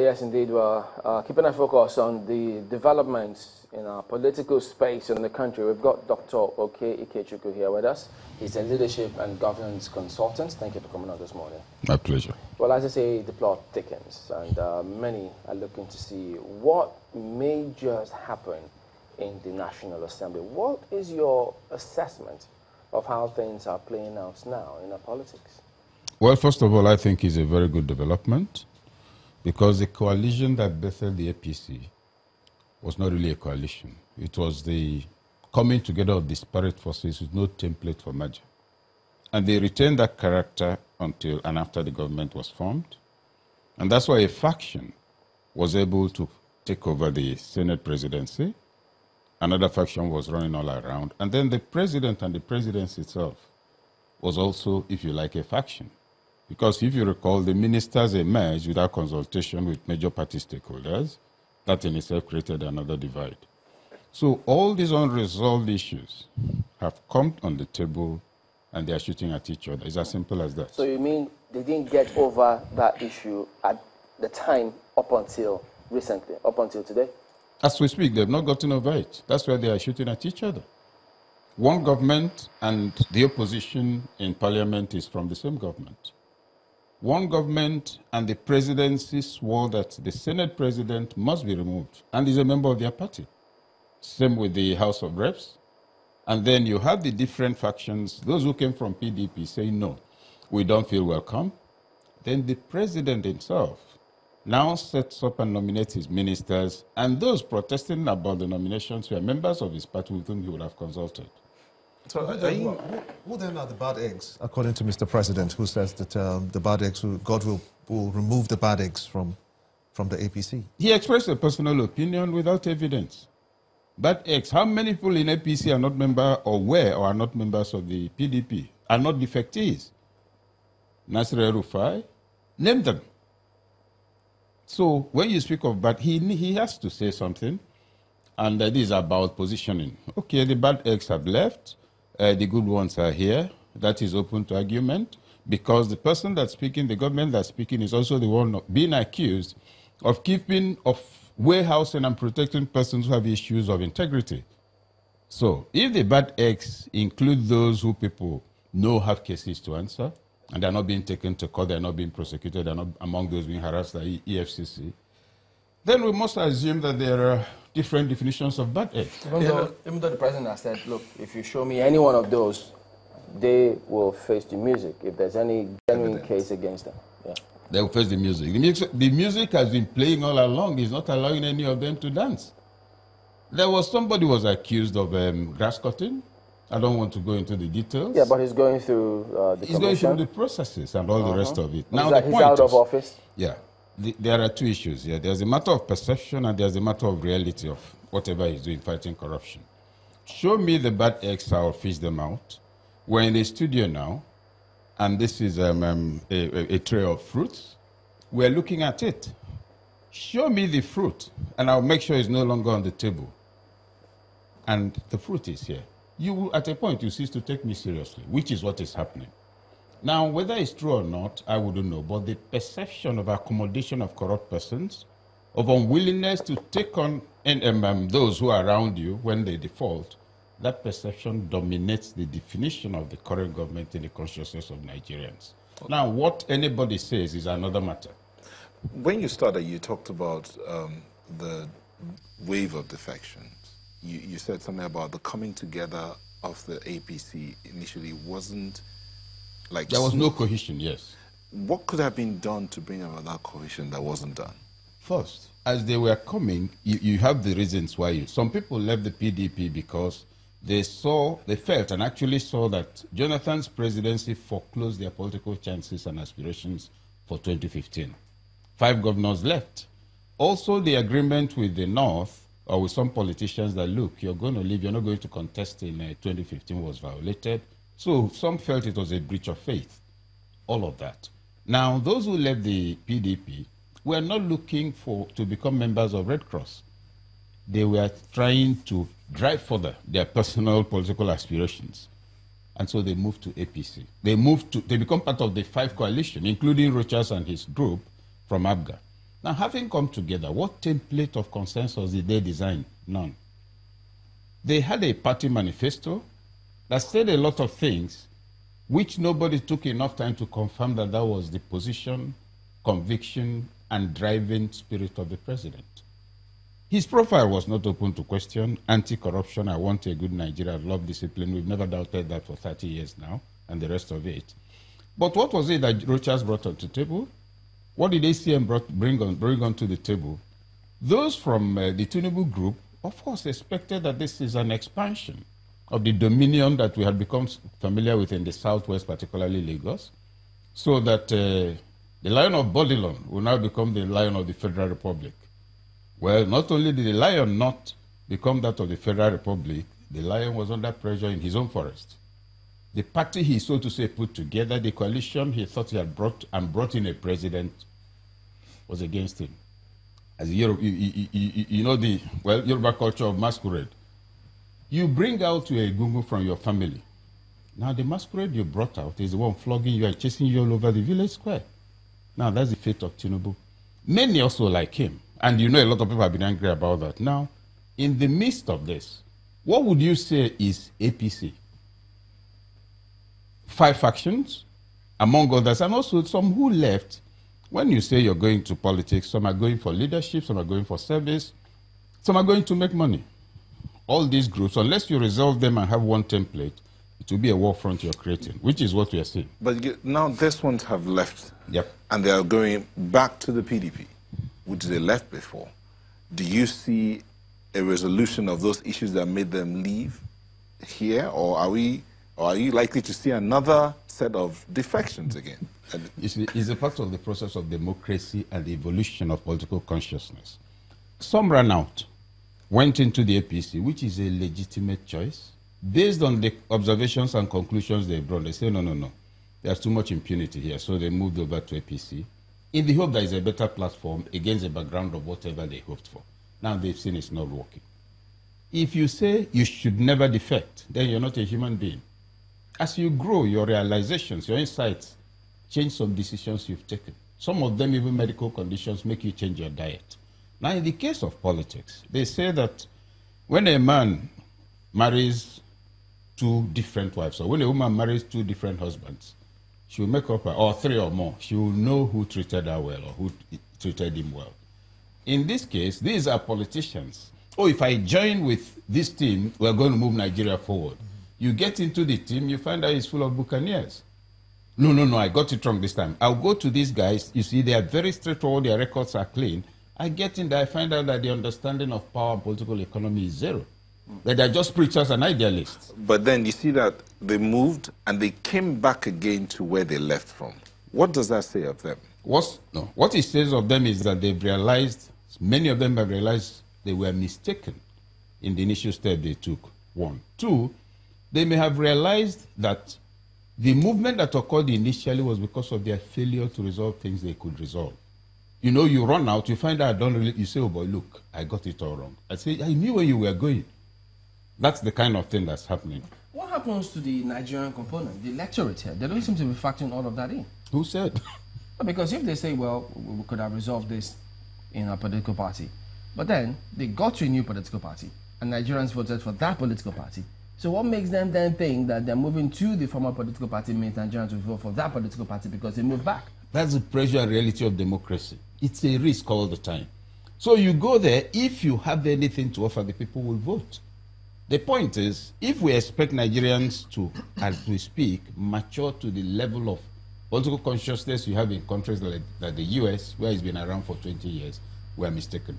Yes, indeed. We're keeping our focus on the developments in our political space in the country. We've got Dr. Oke Ikechukwu here with us. He's a leadership and governance consultant. Thank you for coming on this morning. My pleasure. Well, as I say, the plot thickens, and many are looking to see what may just happen in the National Assembly. What is your assessment of how things are playing out now in our politics? Well, first of all, I think it's a very good development, because the coalition that bettered the APC was not really a coalition. It was the coming together of disparate forces with no template for merger. And they retained that character until and after the government was formed. And that's why a faction was able to take over the Senate presidency. Another faction was running all around. And then the president and the presidency itself was also, if you like, a faction. Because if you recall, the ministers emerged without consultation with major party stakeholders. That in itself created another divide. So all these unresolved issues have come on the table and they are shooting at each other. It's as simple as that. So you mean they didn't get over that issue at the time up until recently, up until today? As we speak, they've not gotten over it. That's why they are shooting at each other. One government and the opposition in parliament is from the same government. One government and the presidency swore that the Senate president must be removed and is a member of their party. Same with the House of Reps. And then you have the different factions, those who came from PDP saying, no, we don't feel welcome. Then the president himself now sets up and nominates his ministers, and those protesting about the nominations were members of his party with whom he would have consulted. So who then are the bad eggs, according to Mr. President, who says that the bad eggs, God will remove the bad eggs from the APC? He expressed a personal opinion without evidence. Bad eggs, how many people in APC are not members or were or are not members of the PDP, are not defectees? Nasir Rufai, name them. So when you speak of bad, he has to say something, and that is about positioning. Okay, the bad eggs have left. The good ones are here. That is open to argument, because the person that's speaking, the government that's speaking, is also the one being accused of warehousing and protecting persons who have issues of integrity. So if the bad eggs include those who people know have cases to answer, and they're not being taken to court, they're not being prosecuted, they're not among those being harassed by EFCC, then we must assume that there are different definitions of bad eggs. Even though the president has said, look, if you show me any one of those, they will face the music if there's any genuine case against them. Yeah. They will face the music. The music has been playing all along. It's not allowing any of them to dance. There was somebody who was accused of grass cutting. I don't want to go into the details. Yeah, but he's going through the He's going through the processes and all the rest of it. Now he's out of office? Yeah. There are two issues here. There's a matter of perception and there's a matter of reality of whatever he's doing, fighting corruption. Show me the bad eggs, I'll fish them out. We're in the studio now, and this is a tray of fruits. We're looking at it. Show me the fruit, and I'll make sure it's no longer on the table. And the fruit is here. You will, at a point, you cease to take me seriously, which is what is happening. Now, whether it's true or not, I wouldn't know, but the perception of accommodation of corrupt persons, of unwillingness to take on those who are around you when they default, that perception dominates the definition of the current government in the consciousness of Nigerians. Okay. Now, what anybody says is another matter. When you started, you talked about the wave of defections. You said something about the coming together of the APC initially wasn't like... There was no cohesion, yes. What could have been done to bring about that cohesion that wasn't done? First, as they were coming, you have the reasons why. Some people left the PDP because they felt and actually saw that Jonathan's presidency foreclosed their political chances and aspirations for 2015. 5 governors left. Also, the agreement with the North, or with some politicians that, look, you're going to leave, you're not going to contest in 2015 was violated. So some felt it was a breach of faith, all of that. Now, those who left the PDP were not looking to become members of Red Cross. They were trying to drive further their personal political aspirations. And so they moved to APC. They become part of the 5 coalition, including Rochas and his group from ABGA. Now, having come together, what template of consensus did they design? None. They had a party manifesto that said a lot of things which nobody took enough time to confirm that that was the position, conviction, and driving spirit of the president. His profile was not open to question. Anti-corruption, I want a good Nigeria, I love discipline. We've never doubted that for 30 years now, and the rest of it. But what was it that Rochas brought onto the table? What did ACM bring onto the table? Those from the Tinubu group, of course, expected that this is an expansion of the dominion that we had become familiar with in the southwest, particularly Lagos, so that the Lion of Babylon will now become the Lion of the Federal Republic. Well, not only did the lion not become that of the Federal Republic, the lion was under pressure in his own forest. The party he, so to say, put together, the coalition he thought he had brought in a president, was against him. As you know the Yoruba culture of masquerade. You bring out your egungun from your family. Now the masquerade you brought out is the one flogging you and chasing you all over the village square. Now that's the fate of Tinubu. Many also like him. And you know a lot of people have been angry about that. Now, in the midst of this, what would you say is APC? 5 factions, among others, and also some who left. When you say you're going to politics, some are going for leadership, some are going for service, some are going to make money. All these groups, unless you resolve them and have one template, it will be a war front you're creating, which is what we are seeing. But now these ones have left. Yep. And they are going back to the PDP, which they left before. Do you see a resolution of those issues that made them leave here, or are you likely to see another set of defections again? It's a part of the process of democracy and the evolution of political consciousness. Some ran out, went into the APC, which is a legitimate choice. Based on the observations and conclusions they brought, they say, no, there's too much impunity here, so they moved over to APC in the hope there is a better platform against the background of whatever they hoped for. Now they've seen it's not working. If you say you should never defect, then you're not a human being. As you grow, your realizations, your insights, change some decisions you've taken. Some of them, even medical conditions, make you change your diet. Now, in the case of politics, they say that when a man marries 2 different wives, or when a woman marries 2 different husbands, she will make up, or 3 or more, she will know who treated her well or who treated him well. In this case, these are politicians. Oh, if I join with this team, we're going to move Nigeria forward. You get into the team, you find out it's full of buccaneers. No, I got it wrong this time. I'll go to these guys. You see, they are very straightforward. Their records are clean. I get in there, I find out that the understanding of power and political economy is zero. That they're just preachers and idealists. But then you see that they moved and they came back again to where they left from. What does that say of them? What it says of them is that they've realized, many of them have realized they were mistaken in the initial step they took, 1. 2, they may have realized that the movement that occurred initially was because of their failure to resolve things they could resolve. You know, you run out, you find out, you say, oh boy, look, I got it all wrong. I say, I knew where you were going. That's the kind of thing that's happening. What happens to the Nigerian component, the electorate here? They don't seem to be factoring all of that in. Who said? Because if they say, well, we could have resolved this in a political party, but then they got to a new political party, and Nigerians voted for that political party. So what makes them then think that they're moving to the former political party means Nigerians will vote for that political party because they moved back? That's the pressure and reality of democracy. It's a risk all the time. So you go there, if you have anything to offer, the people will vote. The point is, if we expect Nigerians to, as we speak, mature to the level of political consciousness you have in countries like the US, where it's been around for 20 years, we are mistaken.